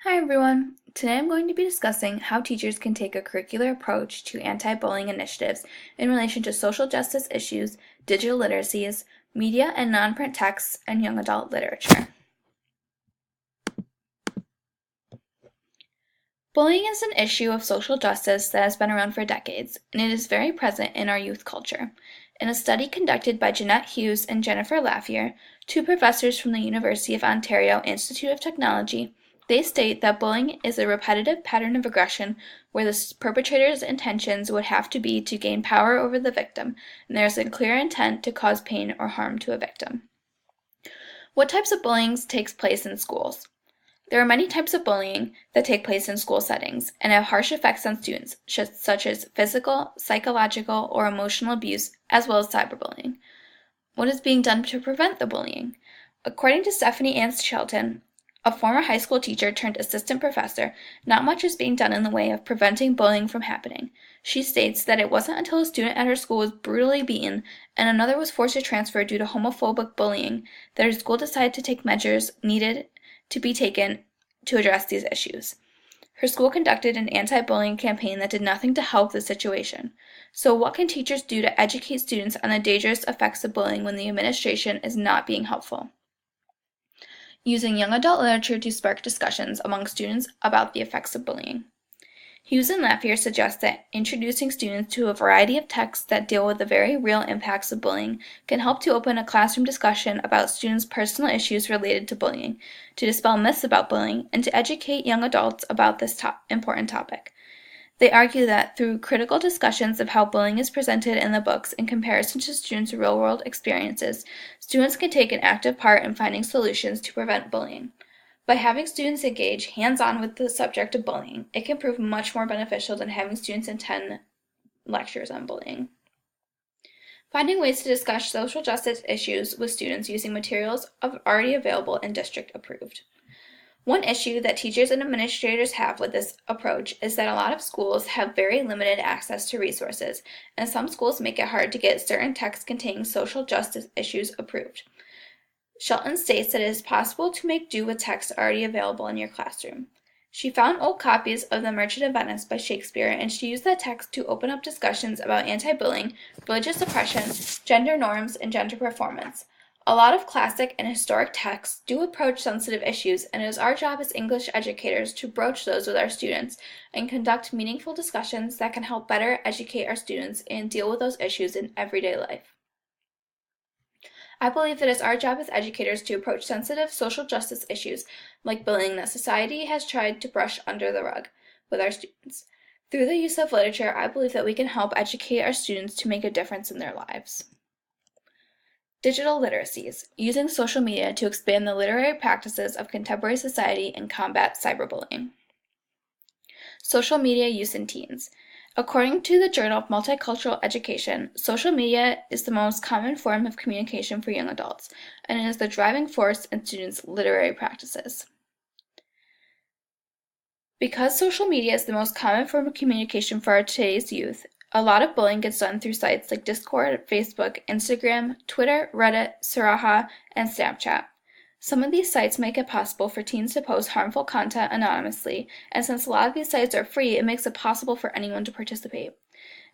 Hi everyone! Today I'm going to be discussing how teachers can take a curricular approach to anti-bullying initiatives in relation to social justice issues, digital literacies, media and non-print texts, and young adult literature. Bullying is an issue of social justice that has been around for decades, and it is very present in our youth culture. In a study conducted by Jeanette Hughes and Jennifer Laffier, two professors from the University of Ontario Institute of Technology, they state that bullying is a repetitive pattern of aggression where the perpetrator's intentions would have to be to gain power over the victim, and there is a clear intent to cause pain or harm to a victim. What types of bullying takes place in schools? There are many types of bullying that take place in school settings and have harsh effects on students, such as physical, psychological, or emotional abuse, as well as cyberbullying. What is being done to prevent the bullying? According to Stephanie Ann Shelton, a former high school teacher turned assistant professor, not much is being done in the way of preventing bullying from happening. She states that it wasn't until a student at her school was brutally beaten and another was forced to transfer due to homophobic bullying that her school decided to take measures needed to be taken to address these issues. Her school conducted an anti-bullying campaign that did nothing to help the situation. So what can teachers do to educate students on the dangerous effects of bullying when the administration is not being helpful? Using young adult literature to spark discussions among students about the effects of bullying. Hughes and Laffier suggest that introducing students to a variety of texts that deal with the very real impacts of bullying can help to open a classroom discussion about students' personal issues related to bullying, to dispel myths about bullying, and to educate young adults about this important topic. They argue that through critical discussions of how bullying is presented in the books in comparison to students' real-world experiences, students can take an active part in finding solutions to prevent bullying. By having students engage hands-on with the subject of bullying, it can prove much more beneficial than having students attend lectures on bullying. Finding ways to discuss social justice issues with students using materials already available and district approved. One issue that teachers and administrators have with this approach is that a lot of schools have very limited access to resources, and some schools make it hard to get certain texts containing social justice issues approved. Shelton states that it is possible to make do with texts already available in your classroom. She found old copies of The Merchant of Venice by Shakespeare, and she used that text to open up discussions about anti-bullying, religious oppression, gender norms, and gender performance. A lot of classic and historic texts do approach sensitive issues, and it is our job as English educators to broach those with our students and conduct meaningful discussions that can help better educate our students and deal with those issues in everyday life. I believe that it's our job as educators to approach sensitive social justice issues like bullying that society has tried to brush under the rug with our students. Through the use of literature, I believe that we can help educate our students to make a difference in their lives. Digital literacies, using social media to expand the literary practices of contemporary society and combat cyberbullying. Social media use in teens. According to the Journal of Multicultural Education, social media is the most common form of communication for young adults, and it is the driving force in students' literary practices. Because social media is the most common form of communication for today's youth, a lot of bullying gets done through sites like Discord, Facebook, Instagram, Twitter, Reddit, Saraha, and Snapchat. Some of these sites make it possible for teens to post harmful content anonymously, and since a lot of these sites are free, it makes it possible for anyone to participate.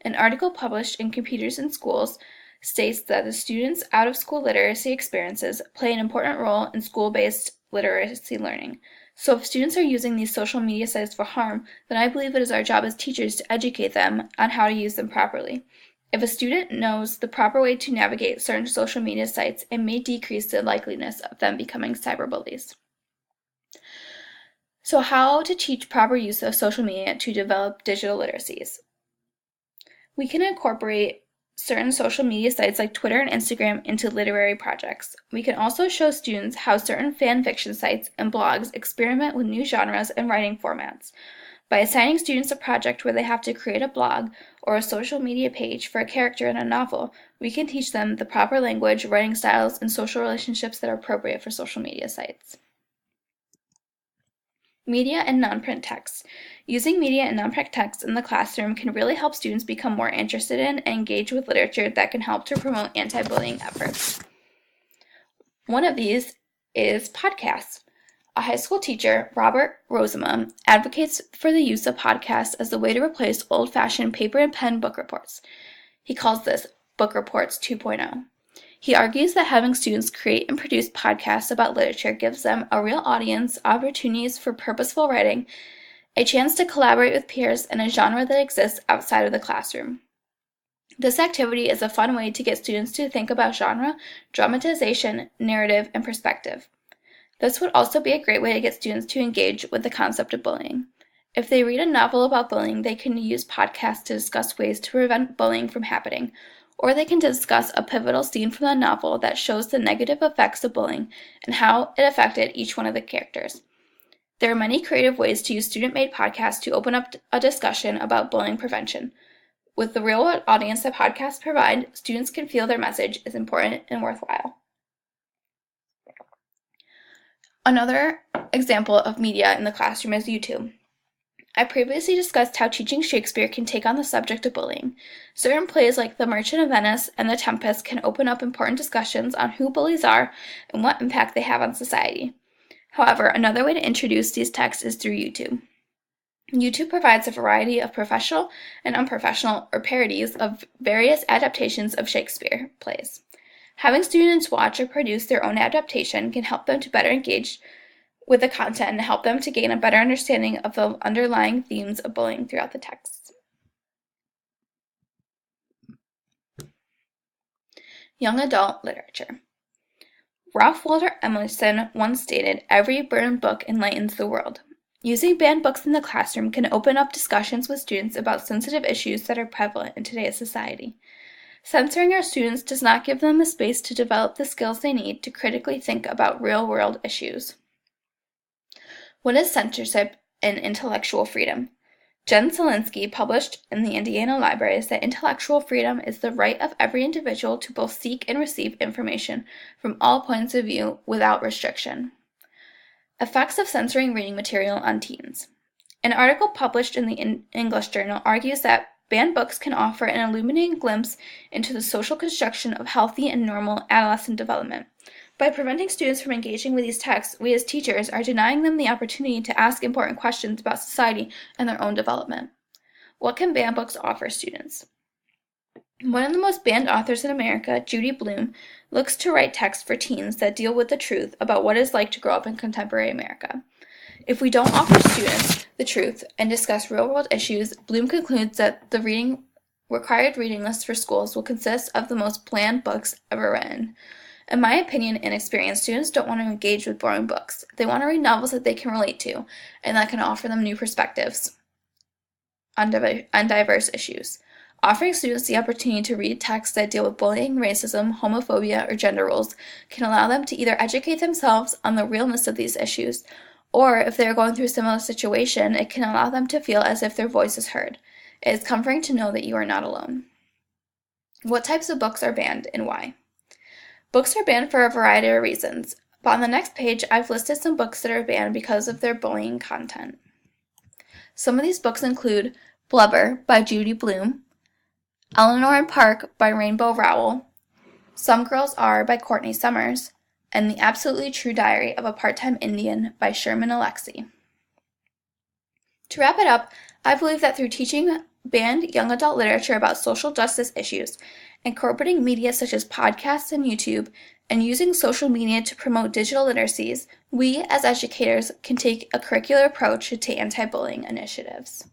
An article published in Computers in Schools states that the students' out-of-school literacy experiences play an important role in school-based literacy learning. So if students are using these social media sites for harm, then I believe it is our job as teachers to educate them on how to use them properly. If a student knows the proper way to navigate certain social media sites, it may decrease the likeliness of them becoming cyberbullies. So how to teach proper use of social media to develop digital literacies? We can incorporate certain social media sites like Twitter and Instagram into literary projects. We can also show students how certain fan fiction sites and blogs experiment with new genres and writing formats. By assigning students a project where they have to create a blog or a social media page for a character in a novel, we can teach them the proper language, writing styles, and social relationships that are appropriate for social media sites. Media and non-print texts. Using media and non-print texts in the classroom can really help students become more interested in and engage with literature that can help to promote anti-bullying efforts. One of these is podcasts. a high school teacher, Robert Rosema, advocates for the use of podcasts as a way to replace old-fashioned paper and pen book reports. He calls this Book Reports 2.0. He argues that having students create and produce podcasts about literature gives them a real audience, opportunities for purposeful writing, a chance to collaborate with peers, and a genre that exists outside of the classroom. This activity is a fun way to get students to think about genre, dramatization, narrative, and perspective. This would also be a great way to get students to engage with the concept of bullying. If they read a novel about bullying, they can use podcasts to discuss ways to prevent bullying from happening, or they can discuss a pivotal scene from the novel that shows the negative effects of bullying and how it affected each one of the characters. There are many creative ways to use student-made podcasts to open up a discussion about bullying prevention. With the real audience that podcasts provide, students can feel their message is important and worthwhile. Another example of media in the classroom is YouTube. I previously discussed how teaching Shakespeare can take on the subject of bullying. Certain plays like The Merchant of Venice and The Tempest can open up important discussions on who bullies are and what impact they have on society. However, another way to introduce these texts is through YouTube. YouTube provides a variety of professional and unprofessional or parodies of various adaptations of Shakespeare plays. Having students watch or produce their own adaptation can help them to better engage with the content and help them to gain a better understanding of the underlying themes of bullying throughout the text. Young adult literature. Ralph Waldo Emerson once stated, "Every burned book enlightens the world." Using banned books in the classroom can open up discussions with students about sensitive issues that are prevalent in today's society. Censoring our students does not give them the space to develop the skills they need to critically think about real-world issues. What is censorship and intellectual freedom? Jen Selinsky published in the Indiana Libraries that intellectual freedom is the right of every individual to both seek and receive information from all points of view without restriction. Effects of censoring reading material on teens. An article published in the English Journal argues that banned books can offer an illuminating glimpse into the social construction of healthy and normal adolescent development. By preventing students from engaging with these texts, we as teachers are denying them the opportunity to ask important questions about society and their own development. What can banned books offer students? One of the most banned authors in America, Judy Blume, looks to write texts for teens that deal with the truth about what it's like to grow up in contemporary America. If we don't offer students the truth and discuss real-world issues, Blume concludes that the required reading list for schools will consist of the most bland books ever written. In my opinion and experience, students don't want to engage with boring books. They want to read novels that they can relate to and that can offer them new perspectives on diverse issues. Offering students the opportunity to read texts that deal with bullying, racism, homophobia, or gender roles can allow them to either educate themselves on the realness of these issues, or if they are going through a similar situation, it can allow them to feel as if their voice is heard. It is comforting to know that you are not alone. What types of books are banned and why? Books are banned for a variety of reasons, but on the next page I've listed some books that are banned because of their bullying content. Some of these books include Blubber by Judy Blume, Eleanor and Park by Rainbow Rowell, Some Girls Are by Courtney Summers, and The Absolutely True Diary of a Part-Time Indian by Sherman Alexie. To wrap it up, I believe that through teaching banned young adult literature about social justice issues, incorporating media such as podcasts and YouTube, and using social media to promote digital literacies, we as educators can take a curricular approach to anti-bullying initiatives.